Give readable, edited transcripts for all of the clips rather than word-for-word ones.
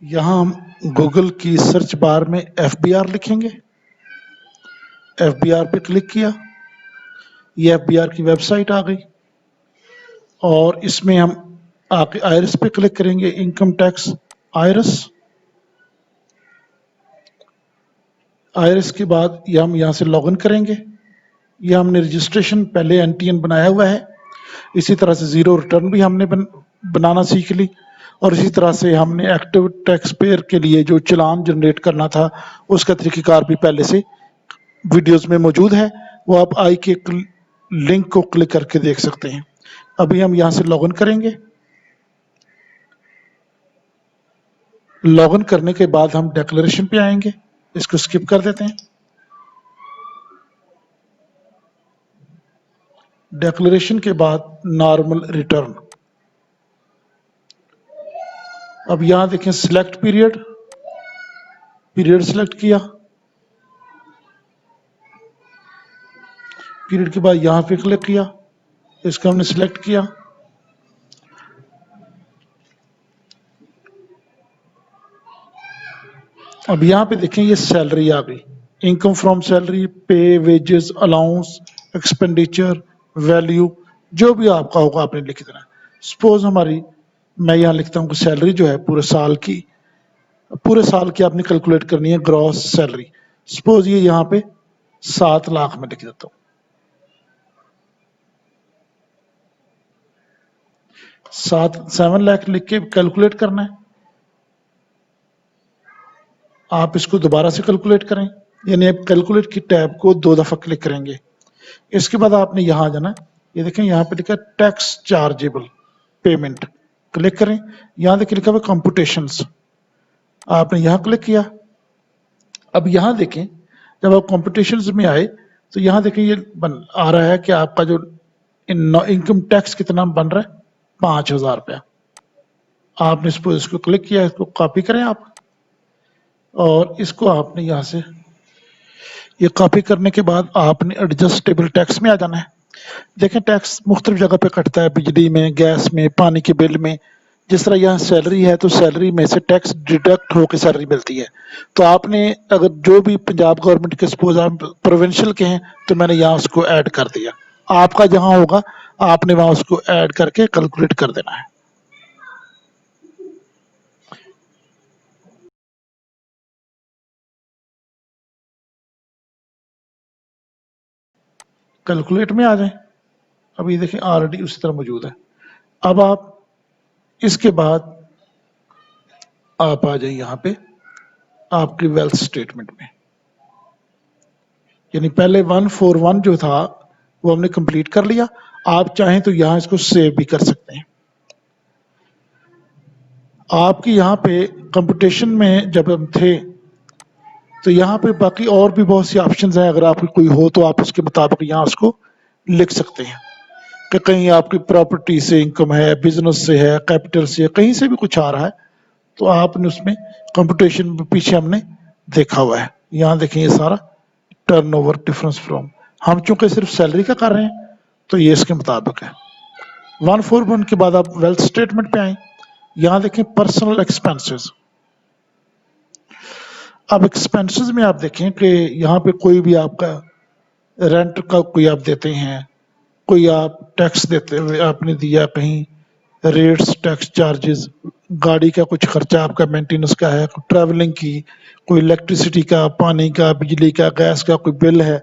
यहाँ हम गूगल की सर्च बार में FBR लिखेंगे। FBR पे क्लिक किया, ये FBR की वेबसाइट आ गई और इसमें हम आके आयरस पे क्लिक करेंगे, इनकम टैक्स आयरस। आयरस के बाद ये हम यहाँ से लॉगिन करेंगे। ये हमने रजिस्ट्रेशन पहले NTN बनाया हुआ है, इसी तरह से ज़ीरो रिटर्न भी हमने बनाना सीख ली और इसी तरह से हमने एक्टिव टैक्स पेयर के लिए जो चालान जनरेट करना था उसका तरीक़ेकार भी पहले से वीडियोस में मौजूद है, वो आप आई के लिंक को क्लिक करके देख सकते हैं। अभी हम यहाँ से लॉगिन करेंगे। लॉगिन करने के बाद हम डिक्लेरेशन पे आएंगे, इसको स्किप कर देते हैं। डिक्लेरेशन के बाद नॉर्मल रिटर्न। अब यहाँ देखें सिलेक्ट पीरियड, पीरियड सिलेक्ट किया। पीरियड के बाद यहाँ पे क्लिक किया, इसको हमने सिलेक्ट किया। अब यहाँ पे देखें ये सैलरी आ गई, इनकम फ्रॉम सैलरी, पे, वेजेस, अलाउंस, एक्सपेंडिचर, वैल्यू, जो भी आपका होगा आपने लिख देना। सपोज हमारी, मैं यहाँ लिखता हूँ कि सैलरी जो है पूरे साल की आपने कैलकुलेट करनी है, ग्रॉस सैलरी। सपोज ये यहाँ पे 7 लाख में लिख देता हूँ। 7 लाख लिख के कैलकुलेट करना है। आप इसको दोबारा से कैलकुलेट करें, यानी आप कैलकुलेट की टैब को 2 दफा क्लिक करेंगे। इसके बाद आपने यहाँ जाना, ये देखें यहाँ पे लिखा है टैक्स चार्जेबल पेमेंट, क्लिक करें। यहाँ देखिए लिखा हुआ कंप्यूटेशंस, आपने यहाँ क्लिक किया। अब यहाँ देखें जब आप कंप्यूटेशंस में आए तो यहाँ देखें ये आ रहा है कि आपका जो इनकम टैक्स कितना बन रहा है, 5,000 रुपया। आपने सपोज इसको क्लिक किया, इसको कॉपी करें आप और इसको आपने यहाँ से ये कॉपी करने के बाद आपने एडजस्टेबल टैक्स में आ जाना है। देखें टैक्स मुख्तलिफ जगह पे कटता है, बिजली में, गैस में, पानी के बिल में। जिस तरह यहाँ सैलरी है तो सैलरी में से टैक्स डिडक्ट होकर सैलरी मिलती है। तो आपने अगर जो भी पंजाब गवर्नमेंट के सपोज आप प्रोविंशियल के हैं तो मैंने यहाँ उसको ऐड कर दिया। आपका जहाँ होगा आपने वहाँ उसको ऐड करके कैलकुलेट कर देना है। कैलकुलेट में आ जाए। अब ये देखें ऑलरेडी उसी तरह मौजूद है। अब आप इसके बाद आप आ जाए यहाँ पे आपकी वेल्थ स्टेटमेंट में, यानी पहले 141 जो था वो हमने कंप्लीट कर लिया। आप चाहें तो यहाँ इसको सेव भी कर सकते हैं। आपकी यहाँ पे कंप्यूटेशन में जब हम थे तो यहाँ पे बाकी और भी बहुत सी ऑप्शंस हैं, अगर आपकी कोई हो तो आप उसके मुताबिक यहाँ उसको लिख सकते हैं कि कहीं आपकी प्रॉपर्टी से इनकम है, बिजनेस से है, कैपिटल से है, कहीं से भी कुछ आ रहा है तो आपने उसमें कंप्यूटेशन पीछे हमने देखा हुआ है। यहाँ देखें ये सारा टर्नओवर डिफरेंस फ्रॉम, हम चूंकि सिर्फ सैलरी का कर रहे हैं तो ये इसके मुताबिक है। 141 के बाद आप वेल्थ स्टेटमेंट पे आए, यहाँ देखें पर्सनल एक्सपेंसेस। अब एक्सपेंसेस में आप देखें कि यहाँ पे कोई भी आपका रेंट का कोई आप देते हैं, कोई आप टैक्स देते हुए आपने दिया, कहीं रेट्स, टैक्स चार्जेस, गाड़ी का कुछ खर्चा आपका मेंटेनेंस का है, ट्रैवलिंग की, कोई इलेक्ट्रिसिटी का, पानी का, बिजली का, गैस का कोई बिल है,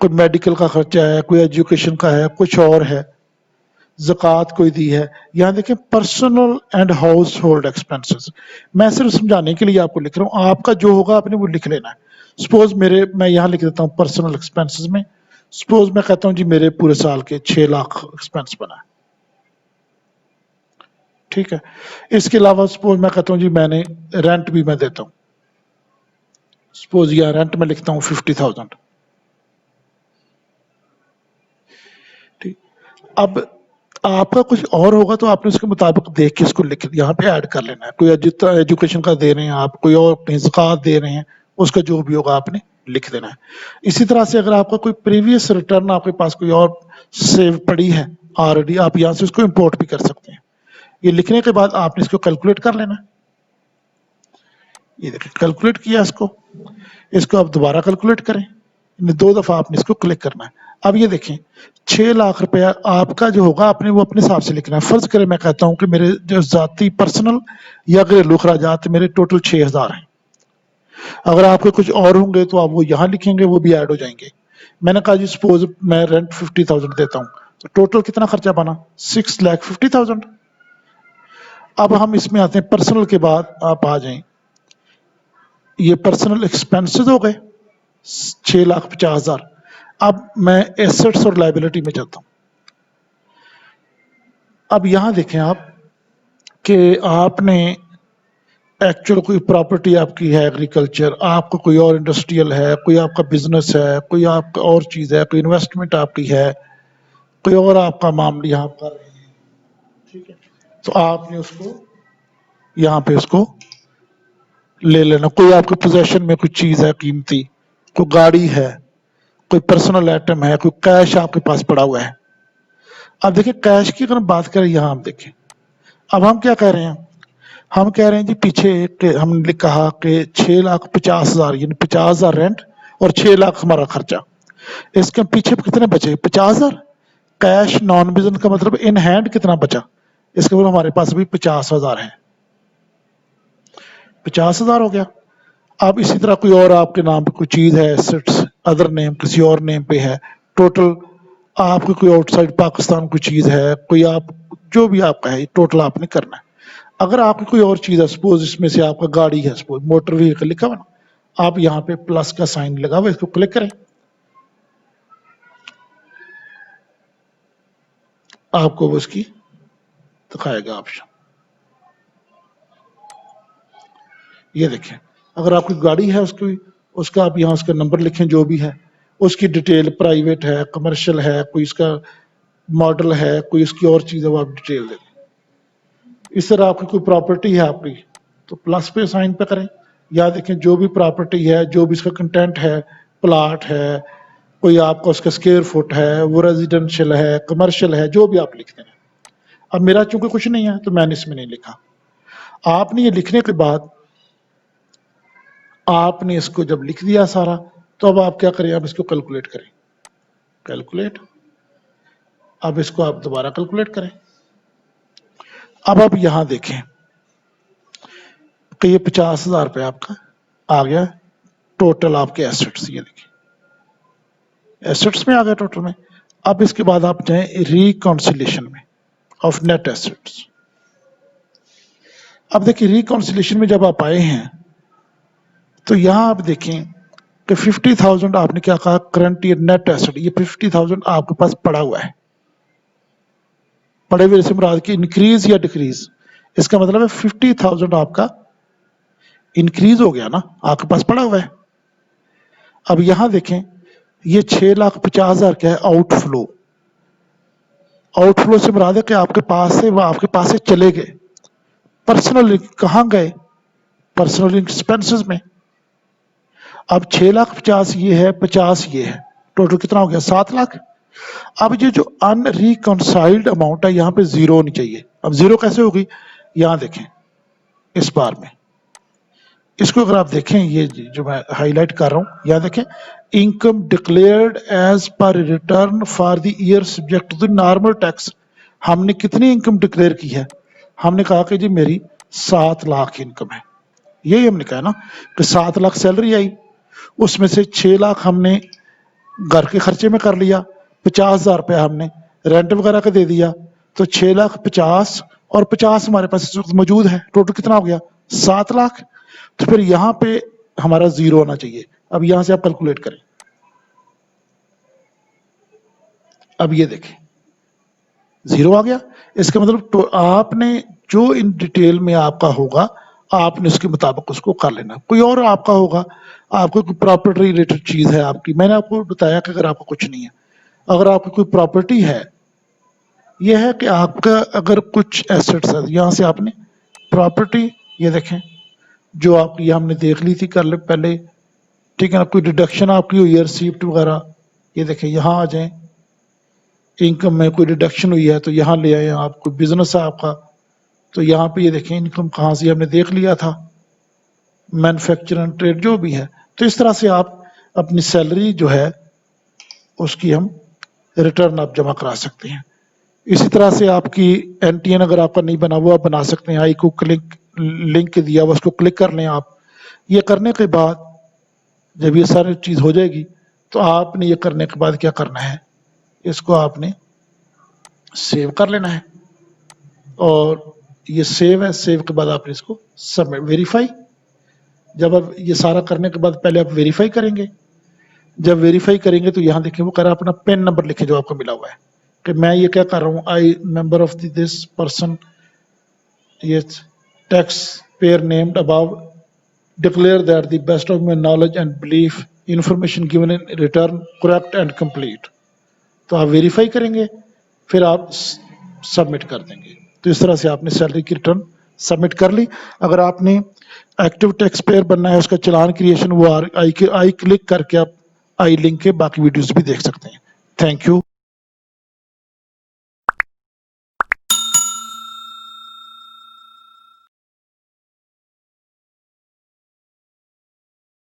कोई मेडिकल का खर्चा है, कोई एजुकेशन का है, कुछ और है, ज़कात कोई दी है। यहाँ देखें personal and house hold expenses. मैं सिर्फ समझाने के लिए आपको लिख रहा हूँ, आपका जो होगा आपने वो लिख लेना है। सपोज मैं यहाँ लिख देता हूँ पर्सनल एक्सपेंसेस में, सपोज मैं कहता हूँ जी मेरे पूरे साल के 6 लाख एक्सपेंस बना है, ठीक है। इसके अलावा सपोज मैं कहता हूँ जी मैंने रेंट भी मैं देता हूँ, सपोज यहाँ रेंट में लिखता हूँ 50,000, ठीक। अब आपका कुछ और होगा तो आपने उसके मुताबिक देख के इसको लिख यहाँ पे ऐड कर लेना है। कोई जितना एजुकेशन का दे रहे हैं आप, कोई और कहीं ज़कात दे रहे हैं, उसका जो भी होगा आपने लिख देना है। इसी तरह से अगर आपका कोई प्रीवियस रिटर्न आपके पास कोई और सेव पड़ी है ऑलरेडी, आप यहाँ से उसको इंपोर्ट भी कर सकते हैं। ये लिखने के बाद आपने इसको कैलकुलेट कर लेना है। ये देखिए कैलकुलेट किया इसको आप दोबारा कैलकुलेट करें, 2 दफा आपने इसको क्लिक करना है। अब ये देखें 6 लाख रुपया आपका जो होगा आपने वो अपने हिसाब से लिखना है। फर्ज करें मैं कहता हूं कि मेरे जो जाती पर्सनल या घरेलू खराजात मेरे टोटल 6,000 हैं। अगर आपके कुछ और होंगे तो आप वो यहाँ लिखेंगे, वो भी ऐड हो जाएंगे। मैंने कहा जी सपोज मैं रेंट 50,000 देता हूँ, तो टोटल कितना खर्चा बना 6,50,000। अब हम इसमें आते हैं पर्सनल के बाद आप आ जाएं, ये पर्सनल एक्सपेंसेस हो गए 6,50,000। अब मैं एसेट्स और लाइबिलिटी में चलता हूं। अब यहां देखें आप कि आपने एक्चुअल कोई प्रॉपर्टी आपकी है एग्रीकल्चर, आपका कोई और इंडस्ट्रियल है, कोई आपका बिजनेस है, कोई आपका और चीज है, कोई इन्वेस्टमेंट आपकी है, कोई और आपका मामला यहाँ कर रहे हैं, ठीक है, तो आपने उसको यहाँ पे उसको ले लेना। कोई आपके पोजेशन में कोई चीज है कीमती, कोई गाड़ी है, कोई पर्सनल आइटम है, कोई कैश आपके पास पड़ा हुआ है। अब देखिए कैश की अगर हम बात करें यहाँ हम देखें, अब हम क्या कह रहे हैं, हम कह रहे हैं जी पीछे हमने कहा कि 6,50,000 यानी 50,000 रेंट और 6 लाख हमारा खर्चा। इसके पीछे कितने बचे 50,000 कैश नॉन बिजनेस का मतलब इन हैंड कितना बचा, इसके बाद हमारे पास भी 50,000 है, 50,000 हो गया। अब इसी तरह कोई और आपके नाम पे कोई चीज है एसेट्स अदर नेम किसी और नेम पे है, टोटल आपकी कोई आउटसाइड पाकिस्तान कोई चीज है, कोई आप जो भी आपका है टोटल आपने करना है। अगर आपकी कोई और चीज है सपोज इसमें से आपका गाड़ी है, सपोज मोटर व्हीकल लिखा हुआ ना, आप यहाँ पे प्लस का साइन लगा हुआ इसको क्लिक करें, आपको वो उसकी दिखाएगा ऑप्शन। ये देखें अगर आपकी गाड़ी है उसकी उसका आप यहाँ उसका नंबर लिखें जो भी है, उसकी डिटेल प्राइवेट है कमर्शियल है कोई इसका मॉडल है कोई इसकी और चीज है वो आप डिटेल दे दें। इस तरह आपकी कोई प्रॉपर्टी है आपकी तो प्लस पे साइन पे करें, या देखें जो भी प्रॉपर्टी है जो भी इसका कंटेंट है, प्लाट है, कोई आपका उसका स्क्वायर फुट है, वो रेजिडेंशियल है कमर्शियल है, जो भी आप लिखते हैं। अब मेरा चूंकि कुछ नहीं है तो मैंने इसमें नहीं लिखा। आपने ये लिखने के बाद आपने इसको जब लिख दिया सारा, तो अब आप क्या करें, अब इसको कैलकुलेट करें, कैलकुलेट। अब इसको आप दोबारा कैलकुलेट करें। अब आप यहां देखें कि ये 50,000 रुपये आपका आ गया टोटल आपके एसेट्स, ये देखिए एसेट्स में आ गया टोटल में। अब इसके बाद आप जाएं रिकॉन्सिलेशन में ऑफ नेट एसेट्स। अब देखिए रिकॉन्सिलेशन में जब आप आए हैं तो यहां आप देखें कि 50,000 आपने क्या कहा करंट ईयर नेट एसेट, ये 50,000 आपके पास पड़ा हुआ है। पड़े हुए से मुराद की इंक्रीज या डिक्रीज, इसका मतलब है 50,000 आपका इंक्रीज हो गया ना, आपके पास पड़ा हुआ है। अब यहां देखें ये 6,50,000 क्या है आउटफ्लो, आउटफ्लो से मुराद है कि आपके पास से वो आपके पास से चले गए। पर्सनल कहाँ गए, पर्सनल एक्सपेंसेस में। अब 6,50,000 ये है 50 ये है, टोटल कितना हो गया 7 लाख। अब ये जो अनरिकॉन्साइल्ड अमाउंट है यहाँ पे जीरो होनी चाहिए। अब जीरो कैसे होगी, यहाँ देखें इस बार में इसको अगर आप देखें ये जो मैं हाईलाइट कर रहा हूं, यहाँ देखें income declared as per return for the year subject to the normal tax. हमने कितनी इनकम डिक्लेयर की है, हमने कहा कि जी मेरी 7 लाख इनकम है, यही हमने कहा ना कि 7 लाख सैलरी आई, उसमें से 6 लाख हमने घर के खर्चे में कर लिया, 50,000 रुपया हमने रेंट वगैरह का दे दिया, तो 6,50,000 और 50 हमारे पास इस वक्त मौजूद है, टोटल कितना हो गया 7 लाख। तो फिर यहां पे हमारा जीरो होना चाहिए। अब यहां से आप कैलकुलेट करें, अब ये देखें जीरो आ गया। इसका मतलब तो आपने जो इन डिटेल में आपका होगा आपने उसके मुताबिक उसको कर लेना। कोई और आपका होगा, आपको कोई प्रॉपर्टी रिलेटेड चीज है आपकी, मैंने आपको बताया कि अगर आपका कुछ नहीं है, अगर आपकी कोई प्रॉपर्टी है, यह है कि आपका अगर कुछ एसेट्स है, यहां से आपने प्रॉपर्टी ये देखें जो आपकी हमने देख ली थी कर पहले, ठीक है ना, कोई डिडक्शन आपकी हुई है रिसीप्ट वगैरह, ये देखें यहाँ आ जाएं, इनकम में कोई डिडक्शन हुई है तो यहाँ ले आए आप, कोई बिजनेस है आपका तो यहाँ पे ये देखें इनकम कहाँ से हमने देख लिया था, मैन्युफैक्चर एंड ट्रेड जो भी है। तो इस तरह से आप अपनी सैलरी जो है उसकी हम रिटर्न आप जमा करा सकते हैं। इसी तरह से आपकी एनटीएन अगर आपका नहीं बना हुआ, आप बना सकते हैं। आई को लिंक दिया हुआ, उसको क्लिक कर लें आप। ये करने के बाद जब ये सारी चीज़ हो जाएगी तो आपने ये करने के बाद क्या करना है, इसको आपने सेव कर लेना है। और ये सेव है, सेव के बाद आपने इसको सबमिट वेरीफाई। जब आप ये सारा करने के बाद पहले आप वेरीफाई करेंगे। जब वेरीफाई करेंगे तो यहाँ देखिए वो कह रहा है अपना पेन नंबर लिखे जो आपको मिला हुआ है कि मैं ये क्या कर रहा हूँ, आई मेंबर ऑफ दिस पर्सन, ये tax payer named above declare that the best of my knowledge and belief information given in return correct and complete। तो आप वेरीफाई करेंगे, फिर आप सबमिट कर देंगे। तो इस तरह से आपने सैलरी की रिटर्न सबमिट कर ली। अगर आपने एक्टिव टैक्स पेयर बनना है, उसका चालान क्रिएशन, वो आई क्लिक करके आप आई लिंक के बाकी वीडियोस भी देख सकते हैं। Thank you.